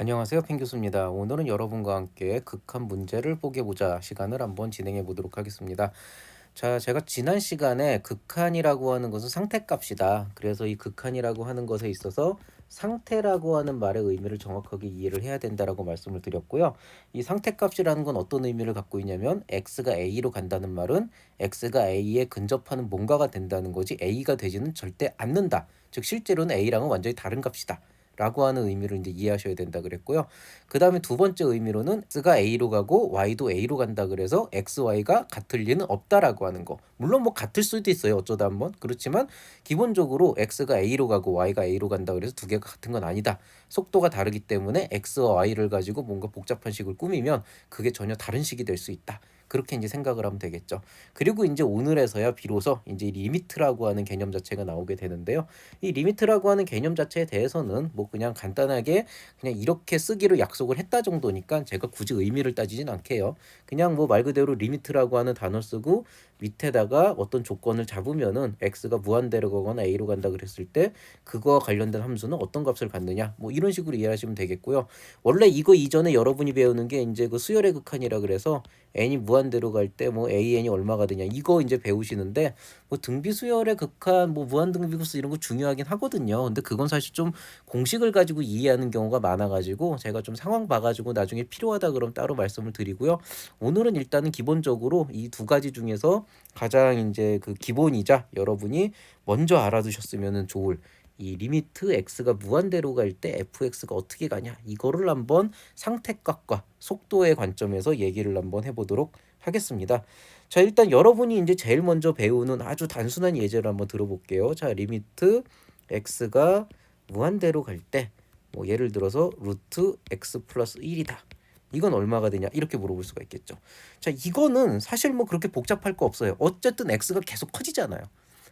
안녕하세요. 펜 교수입니다. 오늘은 여러분과 함께 극한 문제를 뽀개보자 시간을 한번 진행해 보도록 하겠습니다. 자, 제가 지난 시간에 극한이라고 하는 것은 상태값이다. 그래서 이 극한이라고 하는 것에 있어서 상태라고 하는 말의 의미를 정확하게 이해를 해야 된다라고 말씀을 드렸고요. 이 상태값이라는 건 어떤 의미를 갖고 있냐면 x가 a로 간다는 말은 x가 a에 근접하는 뭔가가 된다는 거지 a가 되지는 절대 않는다. 즉 실제로는 a랑은 완전히 다른 값이다. 라고 하는 의미로 이제 이해하셔야 된다 그랬고요. 그 다음에 두 번째 의미로는 x가 a로 가고 y도 a로 간다 그래서 x, y가 같을 리는 없다라고 하는 거. 물론 뭐 같을 수도 있어요. 어쩌다 한번. 그렇지만 기본적으로 x가 a로 가고 y가 a로 간다 그래서 두 개가 같은 건 아니다. 속도가 다르기 때문에 x와 y를 가지고 뭔가 복잡한 식을 꾸미면 그게 전혀 다른 식이 될 수 있다. 그렇게 이제 생각을 하면 되겠죠. 그리고 이제 오늘에서야 비로소 이제 리미트라고 하는 개념 자체가 나오게 되는데요. 이 리미트라고 하는 개념 자체에 대해서는 뭐 그냥 간단하게 그냥 이렇게 쓰기로 약속을 했다 정도니까 제가 굳이 의미를 따지진 않게요. 그냥 뭐 말 그대로 리미트라고 하는 단어 쓰고 밑에다가 어떤 조건을 잡으면은 x가 무한대로 가거나 a로 간다 그랬을 때 그거와 관련된 함수는 어떤 값을 갖느냐 뭐 이런 식으로 이해하시면 되겠고요. 원래 이거 이전에 여러분이 배우는 게 이제 그 수열의 극한이라 그래서 n이 무한대로 갈 때 뭐 an이 얼마가 되냐 이거 이제 배우시는데 뭐 등비수열의 극한 뭐 무한등비급수 이런 거 중요하긴 하거든요. 근데 그건 사실 좀 공식을 가지고 이해하는 경우가 많아가지고 제가 좀 상황 봐가지고 나중에 필요하다 그럼 따로 말씀을 드리고요. 오늘은 일단은 기본적으로 이 두 가지 중에서 가장 이제 그 기본이자 여러분이 먼저 알아두셨으면 좋을 이 리미트 x가 무한대로 갈 때 fx가 어떻게 가냐 이거를 한번 상태값과 속도의 관점에서 얘기를 한번 해보도록 하겠습니다. 자, 일단 여러분이 이제 제일 먼저 배우는 아주 단순한 예제를 한번 들어볼게요. 자, 리미트 x가 무한대로 갈 때 뭐 예를 들어서 루트 x 플러스 1이다. 이건 얼마가 되냐 이렇게 물어볼 수가 있겠죠. 자, 이거는 사실 뭐 그렇게 복잡할 거 없어요. 어쨌든 x가 계속 커지잖아요.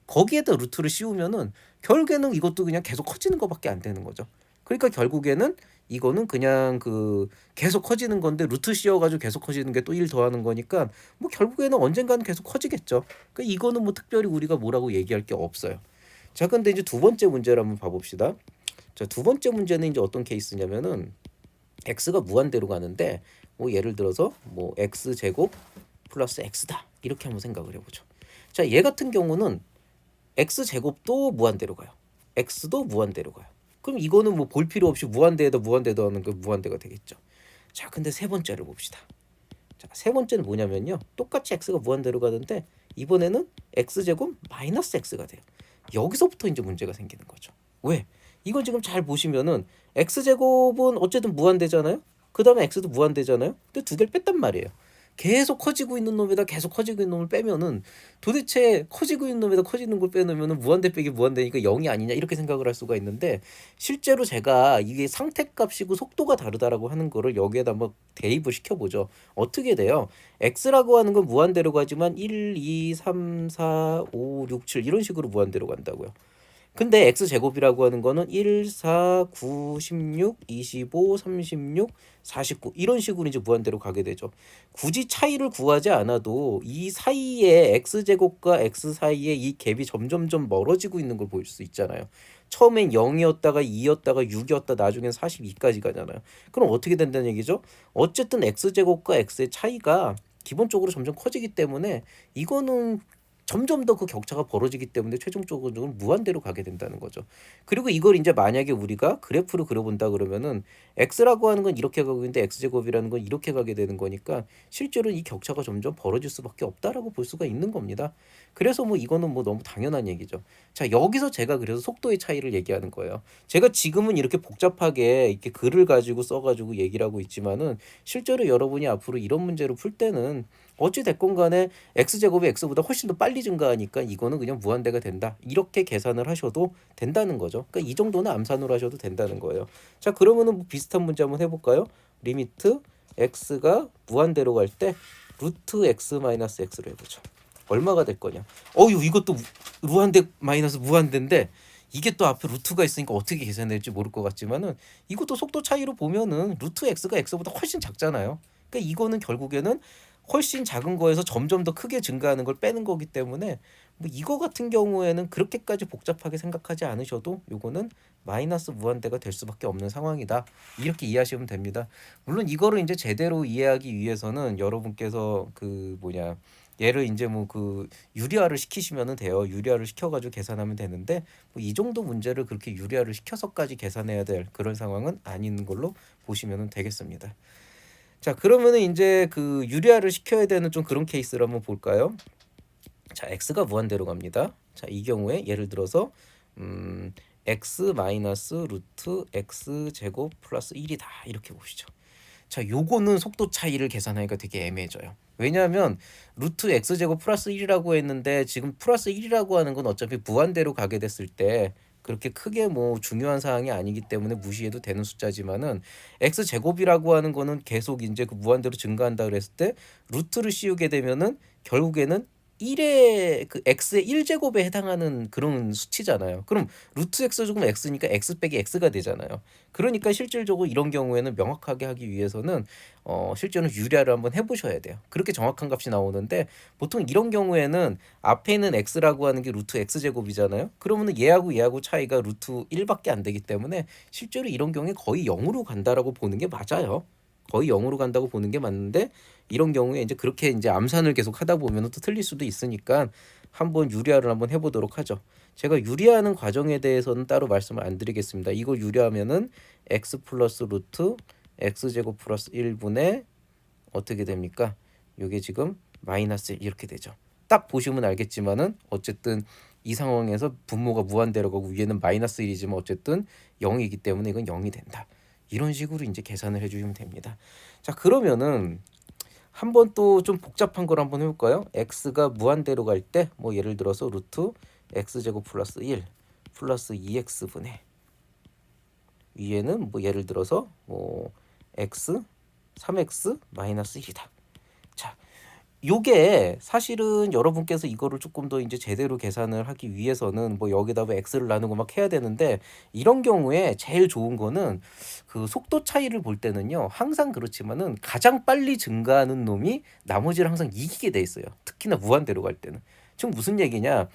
거기에다 루트를 씌우면은 결국에는 이것도 그냥 계속 커지는 것밖에 안 되는 거죠. 그러니까 결국에는 이거는 그냥 그 계속 커지는 건데 루트 씌워가지고 계속 커지는 게 또 1 더하는 거니까 뭐 결국에는 언젠가는 계속 커지겠죠. 그러니까 이거는 뭐 특별히 우리가 뭐라고 얘기할 게 없어요. 자, 근데 이제 두 번째 문제를 한번 봐봅시다. 자, 두 번째 문제는 이제 어떤 케이스냐면은 x가 무한대로 가는데 뭐 예를 들어서 뭐 x 제곱 플러스 x다 이렇게 한번 생각을 해보죠. 자, 얘 같은 경우는 x제곱도 무한대로 가요. x도 무한대로 가요. 그럼 이거는 뭐 볼 필요 없이 무한대에다 무한대도 하는 그 무한대가 되겠죠. 자, 근데 세 번째를 봅시다. 자, 세 번째는 뭐냐면요. 똑같이 x가 무한대로 가는데 이번에는 x제곱 마이너스 x가 돼요. 여기서부터 이제 문제가 생기는 거죠. 왜? 이건 지금 잘 보시면은 x제곱은 어쨌든 무한대잖아요. 그 다음에 x도 무한대잖아요. 근데 두 개를 뺐단 말이에요. 계속 커지고 있는 놈에다 계속 커지고 있는 놈을 빼면은 도대체 커지고 있는 놈에다 커지는 걸 빼놓으면은 무한대 빼기 무한대니까 0이 아니냐 이렇게 생각을 할 수가 있는데 실제로 제가 이게 상태값이고 속도가 다르다라고 하는 거를 여기에다 한번 대입을 시켜보죠. 어떻게 돼요? x라고 하는 건 무한대로 가지만 1, 2, 3, 4, 5, 6, 7 이런 식으로 무한대로 간다고요. 근데 x제곱이라고 하는 거는 1, 4, 9, 16, 25, 36, 49 이런 식으로 이제 무한대로 가게 되죠. 굳이 차이를 구하지 않아도 이 사이에 x제곱과 x 사이에 이 갭이 점점점 멀어지고 있는 걸 볼 수 있잖아요. 처음엔 0이었다가 2였다가 6이었다 나중엔 42까지 가잖아요. 그럼 어떻게 된다는 얘기죠? 어쨌든 x제곱과 x의 차이가 기본적으로 점점 커지기 때문에 이거는 점점 더 그 격차가 벌어지기 때문에 최종적으로는 무한대로 가게 된다는 거죠. 그리고 이걸 이제 만약에 우리가 그래프로 그려본다 그러면은 x라고 하는 건 이렇게 가고 있는데 x제곱이라는 건 이렇게 가게 되는 거니까 실제로 이 격차가 점점 벌어질 수밖에 없다라고 볼 수가 있는 겁니다. 그래서 뭐 이거는 뭐 너무 당연한 얘기죠. 자, 여기서 제가 그래서 속도의 차이를 얘기하는 거예요. 제가 지금은 이렇게 복잡하게 이렇게 글을 가지고 써가지고 얘기를 하고 있지만은 실제로 여러분이 앞으로 이런 문제를 풀 때는 어찌 됐건 간에 x제곱이 x보다 훨씬 더 빨리 증가하니까 이거는 그냥 무한대가 된다. 이렇게 계산을 하셔도 된다는 거죠. 그러니까 이 정도는 암산으로 하셔도 된다는 거예요. 자, 그러면은 뭐 비슷한 문제 한번 해볼까요? 리미트 x가 무한대로 갈 때 루트 x 마이너스 x로 해보죠. 얼마가 될 거냐? 어유 이것도 무한대 마이너스 무한대인데 이게 또 앞에 루트가 있으니까 어떻게 계산될지 모를 것 같지만은 이것도 속도 차이로 보면은 루트 x가 x보다 훨씬 작잖아요. 그러니까 이거는 결국에는 훨씬 작은 거에서 점점 더 크게 증가하는 걸 빼는 거기 때문에 뭐 이거 같은 경우에는 그렇게까지 복잡하게 생각하지 않으셔도 요거는 마이너스 무한대가 될 수밖에 없는 상황이다. 이렇게 이해하시면 됩니다. 물론 이거를 이제 제대로 이해하기 위해서는 여러분께서 그 뭐냐 얘를 이제 뭐 그 유리화를 시키시면은 돼요. 유리화를 시켜가지고 계산하면 되는데 뭐 이 정도 문제를 그렇게 유리화를 시켜서까지 계산해야 될 그런 상황은 아닌 걸로 보시면 되겠습니다. 자, 그러면은 이제 그 유리화를 시켜야 되는 좀 그런 케이스를 한번 볼까요? 자, x가 무한대로 갑니다. 자, 이 경우에 예를 들어서 x 마이너스 루트 x 제곱 플러스 1이다 이렇게 보시죠. 자, 요거는 속도 차이를 계산하기가 되게 애매해져요. 왜냐하면 루트 x제곱 플러스 1이라고 했는데 지금 플러스 1이라고 하는 건 어차피 무한대로 가게 됐을 때 그렇게 크게 뭐 중요한 사항이 아니기 때문에 무시해도 되는 숫자지만은 x제곱이라고 하는 거는 계속 이제 그 무한대로 증가한다 그랬을 때 루트를 씌우게 되면은 결국에는 1의 그 x의 1제곱에 해당하는 그런 수치잖아요. 그럼 루트 x 조금 x니까 x 빼기 x가 되잖아요. 그러니까 실질적으로 이런 경우에는 명확하게 하기 위해서는 실제로 유리화를 한번 해보셔야 돼요. 그렇게 정확한 값이 나오는데 보통 이런 경우에는 앞에 있는 x라고 하는 게 루트 x제곱이잖아요. 그러면은 얘하고 얘하고 차이가 루트 1밖에 안 되기 때문에 실제로 이런 경우에 거의 0으로 간다라고 보는 게 맞아요. 거의 0으로 간다고 보는 게 맞는데 이런 경우에 이제 그렇게 이제 암산을 계속 하다 보면 또 틀릴 수도 있으니까 한번 유리화를 한번 해보도록 하죠. 제가 유리화하는 과정에 대해서는 따로 말씀을 안 드리겠습니다. 이거 유리하면은 x 플러스 루트 x 제곱 플러스 1분의 어떻게 됩니까? 이게 지금 마이너스 1 이렇게 되죠. 딱 보시면 알겠지만은 어쨌든 이 상황에서 분모가 무한대로 가고 위에는 마이너스 1이지만 어쨌든 0이기 때문에 이건 0이 된다. 이런 식으로 이제 계산을 해주시면 됩니다. 자, 그러면은 한번 또 좀 복잡한 걸 한번 해볼까요? x가 무한대로 갈 때 뭐 예를 들어서 루트 x제곱 플러스 1 플러스 2x분의 위에는 뭐 예를 들어서 뭐 x 3x 마이너스 1이다. 자, 요게 사실은 여러분께서 이거를 조금 더 이제 제대로 계산을 하기 위해서는 뭐 여기다가 x를 나누고 막 해야 되는데 이런 경우에 제일 좋은 거는 그 속도 차이를 볼 때는요 항상 그렇지만은 가장 빨리 증가하는 놈이 나머지를 항상 이기게 돼 있어요. 특히나 무한대로 갈 때는. 지금 무슨 얘기냐?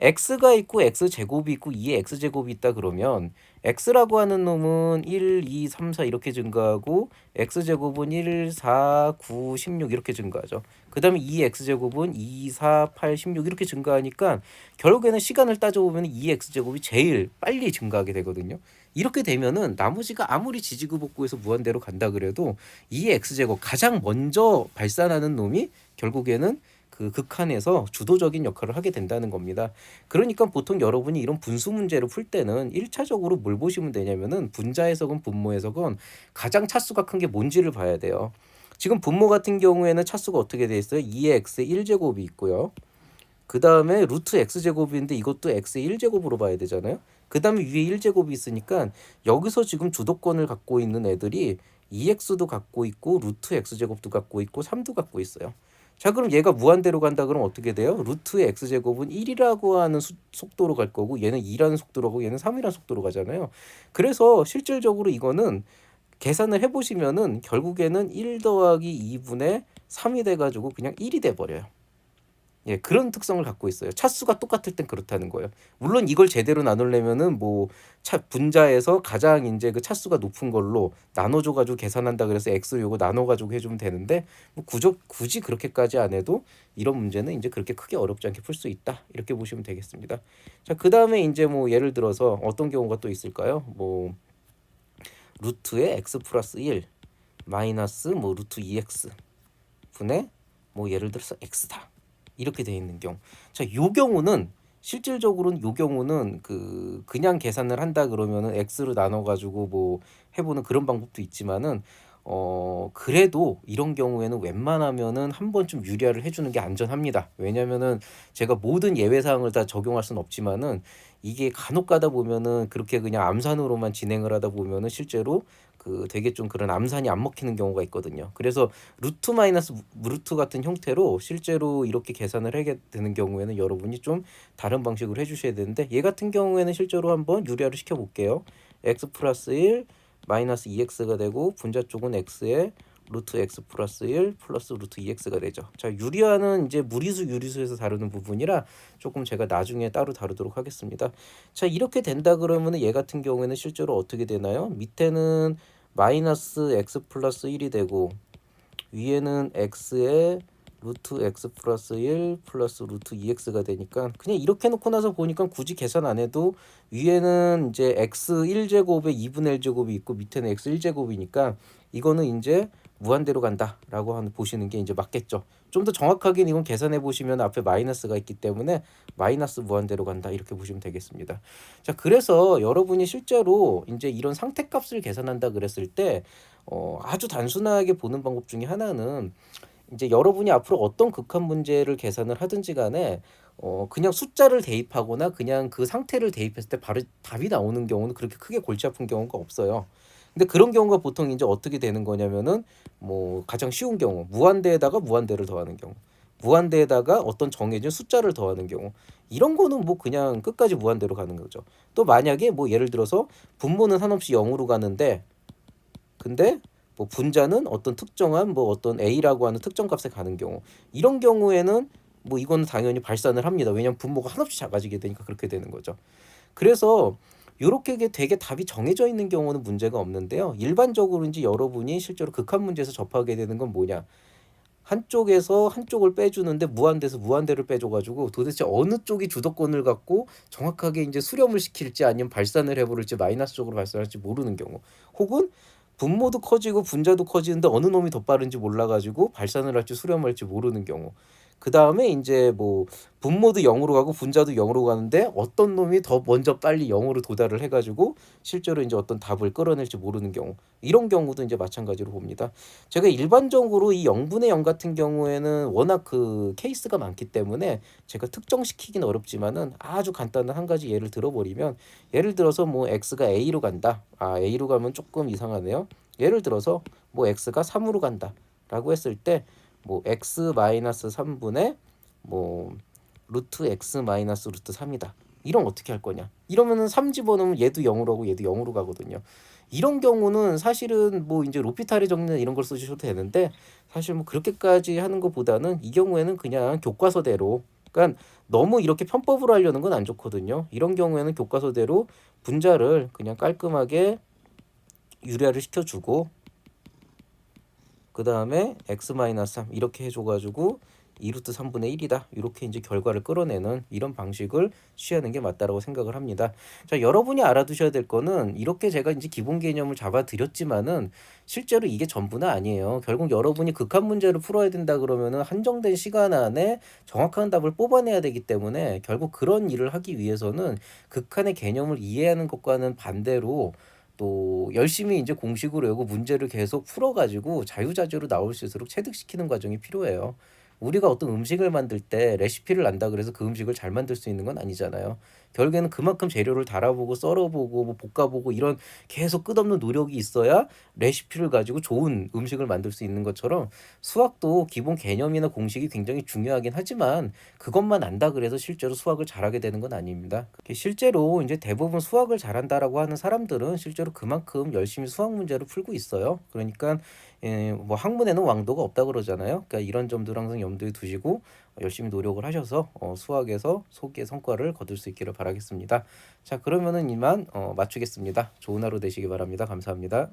x가 있고 x제곱이 있고 2의 x제곱이 있다 그러면 x라고 하는 놈은 1, 2, 3, 4 이렇게 증가하고 x제곱은 1, 4, 9, 16 이렇게 증가하죠. 그 다음에 2의 x제곱은 2, 4, 8, 16 이렇게 증가하니까 결국에는 시간을 따져보면 2의 x제곱이 제일 빨리 증가하게 되거든요. 이렇게 되면은 나머지가 아무리 지지구복구해서 무한대로 간다 그래도 2의 x제곱 가장 먼저 발산하는 놈이 결국에는 그 극한에서 주도적인 역할을 하게 된다는 겁니다. 그러니까 보통 여러분이 이런 분수 문제를 풀 때는 1차적으로 뭘 보시면 되냐면은 분자 해석은 분모 해석은 가장 차수가 큰 게 뭔지를 봐야 돼요. 지금 분모 같은 경우에는 차수가 어떻게 돼 있어요? 2의 x의 1제곱이 있고요. 그 다음에 루트 x제곱인데 이것도 x의 1제곱으로 봐야 되잖아요. 그 다음에 위에 1제곱이 있으니까 여기서 지금 주도권을 갖고 있는 애들이 2x도 갖고 있고 루트 x제곱도 갖고 있고 3도 갖고 있어요. 자, 그럼 얘가 무한대로 간다 그러면 어떻게 돼요? 루트의 x제곱은 1이라고 하는 속도로 갈 거고 얘는 2라는 속도로 가고 얘는 3이라는 속도로 가잖아요. 그래서 실질적으로 이거는 계산을 해보시면은 결국에는 1 더하기 2분의 3이 돼가지고 그냥 1이 돼버려요. 예, 그런 특성을 갖고 있어요. 차수가 똑같을 땐 그렇다는 거예요. 물론 이걸 제대로 나누려면은 뭐 분자에서 가장 이제 그 차수가 높은 걸로 나눠줘 가지고 계산한다 그래서 x 요거 나눠 가지고 해주면 되는데 뭐 굳이 그렇게까지 안 해도 이런 문제는 이제 그렇게 크게 어렵지 않게 풀 수 있다 이렇게 보시면 되겠습니다. 자, 그 다음에 이제 뭐 예를 들어서 어떤 경우가 또 있을까요? 뭐 루트의 x 플러스 1 마이너스 뭐 루트 2x 분의 뭐 예를 들어서 x다. 이렇게 돼 있는 경우. 자, 요 경우는 실질적으로는 요 경우는 그냥 계산을 한다 그러면은 x로 나눠 가지고 뭐 해보는 그런 방법도 있지만은 그래도 이런 경우에는 웬만하면은 한 번쯤 유리화를 해주는 게 안전합니다. 왜냐면은 제가 모든 예외 사항을 다 적용할 수는 없지만은 이게 간혹 가다 보면은 그렇게 그냥 암산으로만 진행을 하다 보면은 실제로 되게 좀 그런 암산이 안 먹히는 경우가 있거든요. 그래서 루트 마이너스 루트 같은 형태로 실제로 이렇게 계산을 하게 되는 경우에는 여러분이 좀 다른 방식으로 해주셔야 되는데 얘 같은 경우에는 실제로 한번 유리화를 시켜볼게요. x 플러스 1 마이너스 2x가 되고 분자 쪽은 x에 루트 x 플러스 1 플러스 루트 2x가 되죠. 자, 유리화는 이제 무리수 유리수에서 다루는 부분이라 조금 제가 나중에 따로 다루도록 하겠습니다. 자, 이렇게 된다 그러면은 얘 같은 경우에는 실제로 어떻게 되나요? 밑에는 마이너스 x 플러스 1이 되고 위에는 x에 루트 x 플러스 1 플러스 루트 2x가 되니까 그냥 이렇게 놓고 나서 보니까 굳이 계산 안 해도 위에는 이제 x 1제곱에 2분의 1제곱이 있고 밑에는 x 1제곱이니까 이거는 이제 무한대로 간다라고 보시는 게 이제 맞겠죠. 좀 더 정확하게는 이건 계산해 보시면 앞에 마이너스가 있기 때문에 마이너스 무한대로 간다 이렇게 보시면 되겠습니다. 자, 그래서 여러분이 실제로 이제 이런 상태값을 계산한다 그랬을 때 아주 단순하게 보는 방법 중에 하나는 이제 여러분이 앞으로 어떤 극한 문제를 계산을 하든지 간에 그냥 숫자를 대입하거나 그냥 그 상태를 대입했을 때 바로 답이 나오는 경우는 그렇게 크게 골치 아픈 경우가 없어요. 근데 그런 경우가 보통 이제 어떻게 되는 거냐면은 뭐 가장 쉬운 경우 무한대에다가 무한대를 더하는 경우, 무한대에다가 어떤 정해진 숫자를 더하는 경우, 이런 거는 뭐 그냥 끝까지 무한대로 가는 거죠. 또 만약에 뭐 예를 들어서 분모는 한없이 0으로 가는데 근데 뭐 분자는 어떤 특정한 뭐 어떤 a라고 하는 특정 값에 가는 경우, 이런 경우에는 뭐 이거는 당연히 발산을 합니다. 왜냐하면 분모가 한없이 작아지게 되니까 그렇게 되는 거죠. 그래서 요렇게 되게 답이 정해져 있는 경우는 문제가 없는데요. 일반적으로 이제 여러분이 실제로 극한 문제에서 접하게 되는 건 뭐냐? 한쪽에서 한쪽을 빼주는데 무한대에서 무한대를 빼줘가지고 도대체 어느 쪽이 주도권을 갖고 정확하게 이제 수렴을 시킬지 아니면 발산을 해버릴지 마이너스 쪽으로 발산할지 모르는 경우, 혹은 분모도 커지고 분자도 커지는데 어느 놈이 더 빠른지 몰라가지고 발산을 할지 수렴할지 모르는 경우, 그 다음에 이제 뭐 분모도 0으로 가고 분자도 0으로 가는데 어떤 놈이 더 먼저 빨리 0으로 도달을 해가지고 실제로 이제 어떤 답을 끌어낼지 모르는 경우, 이런 경우도 이제 마찬가지로 봅니다. 제가 일반적으로 이 0분의 0 같은 경우에는 워낙 그 케이스가 많기 때문에 제가 특정시키긴 어렵지만은 아주 간단한 한 가지 예를 들어버리면, 예를 들어서 뭐 x가 a로 간다. a로 가면 조금 이상하네요. 예를 들어서 뭐 x가 3으로 간다 라고 했을 때 뭐 x 마이너스 3분의 뭐 루트 x 마이너스 루트 3이다. 이런 어떻게 할 거냐? 이러면은 3 집어넣으면 얘도 0으로 하고 얘도 0으로 가거든요. 이런 경우는 사실은 뭐 이제 로피탈의 정리나 이런 걸 쓰셔도 되는데, 사실 뭐 그렇게까지 하는 것보다는 이 경우에는 그냥 교과서대로, 그러니까 너무 이렇게 편법으로 하려는 건 안 좋거든요. 이런 경우에는 교과서대로 분자를 그냥 깔끔하게 유리화를 시켜주고 그 다음에 x-3 이렇게 해줘가지고 2루트 3분의 1이다. 이렇게 이제 결과를 끌어내는 이런 방식을 취하는 게 맞다라고 생각을 합니다. 자, 여러분이 알아두셔야 될 거는 이렇게 제가 이제 기본 개념을 잡아드렸지만은 실제로 이게 전부는 아니에요. 결국 여러분이 극한 문제를 풀어야 된다 그러면은 한정된 시간 안에 정확한 답을 뽑아내야 되기 때문에 결국 그런 일을 하기 위해서는 극한의 개념을 이해하는 것과는 반대로 또 열심히 이제 공식으로 외우고 문제를 계속 풀어가지고 자유자재로 나올 수 있도록 체득시키는 과정이 필요해요. 우리가 어떤 음식을 만들 때 레시피를 안다 그래서 그 음식을 잘 만들 수 있는 건 아니잖아요. 결국에는 그만큼 재료를 달아보고 썰어보고 뭐 볶아보고 이런 계속 끝없는 노력이 있어야 레시피를 가지고 좋은 음식을 만들 수 있는 것처럼 수학도 기본 개념이나 공식이 굉장히 중요하긴 하지만 그것만 안다 그래서 실제로 수학을 잘하게 되는 건 아닙니다. 실제로 이제 대부분 수학을 잘한다라고 하는 사람들은 실제로 그만큼 열심히 수학 문제를 풀고 있어요. 그러니까 뭐 학문에는 왕도가 없다 그러잖아요. 그러니까 이런 점들 항상 염두에 두시고 열심히 노력을 하셔서 수학에서 소기의 성과를 거둘 수 있기를 바라겠습니다. 자, 그러면은 이만 마치겠습니다. 좋은 하루 되시기 바랍니다. 감사합니다.